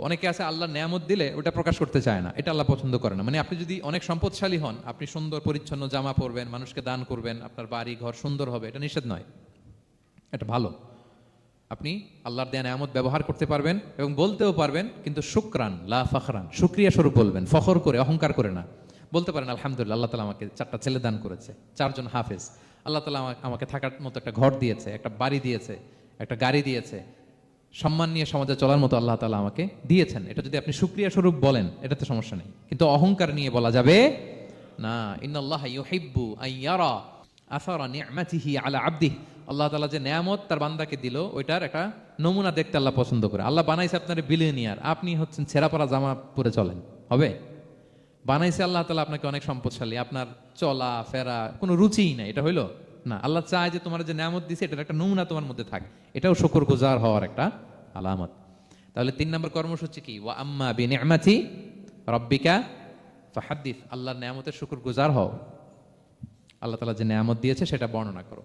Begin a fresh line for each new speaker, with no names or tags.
অনেকে আছে আল্লাহ নেয়ামত দিলে ওটা প্রকাশ করতে চায় না, এটা আল্লাহ পছন্দ করে না। মানে আপনি যদি অনেক সম্পদশালী হন, আপনি সুন্দর পরিচ্ছন্ন জামা পরবেন, মানুষকে দান করবেন, আপনার বাড়ি ঘর সুন্দর হবে, এটা নিষেধ নয়, এটা ভালো। আপনি আল্লাহর দেয়া নেয়ামত ব্যবহার করতে পারবেন এবং বলতেও পারবেন, কিন্তু শুকরান লা ফখরান, শুকরিয়া স্বরূপ বলবেন, ফখর করে অহংকার করে না। বলতে পারেন আলহামদুলিল্লাহ, আল্লাহ তালা আমাকে 4টা ছেলে দান করেছে, 4জন হাফেজ, আল্লাহ তালা আমাকে থাকার মতো একটা ঘর দিয়েছে, একটা বাড়ি দিয়েছে, একটা গাড়ি দিয়েছে, সম্মান নিয়ে সমাজে চলার মতো আল্লাহ তালা আমাকে দিয়েছেন। এটা যদি আপনি শুকরিয়া স্বরূপ বলেন, এটাতে সমস্যা নেই, কিন্তু অহংকার নিয়ে বলা যাবে না। ইন্নাল্লাহা ইউহিব্বু আন ইয়ারা আসারা নি'মাতিহি আলা আবদিহি, আল্লাহ তাআলা যে নেয়ামত তার বান্দাকে দিল, ওইটার একটা নমুনা দেখতে আল্লাহ পছন্দ করে। আল্লাহ বানাইছে আপনার বিলিয়নিয়ার, আপনি হচ্ছেন ছেঁড়া পরা জামা পরে চলেন, হবে? বানাইছে আল্লাহ তাআলা আপনাকে অনেক সম্পদশালী, আপনার চলা ফেরা কোনো রুচিই নাই, এটা হইলো না। আল্লাহ চায় যে তোমার যে নেয়ামত দিছে এটার একটা নমুনা তোমার মধ্যে থাকে, এটাও শুকরগুজার হওয়ার একটা আলামত। তাহলে 3 নম্বর কর্মসূচি কি? ওয়া আম্মা বিনি'মাতি রাব্বিকা ফাহাদ্দিস, আল্লাহর নেয়ামতের শুকরগুজার হও, আল্লাহ তাআলা যে নেয়ামত দিয়েছে সেটা বর্ণনা করো।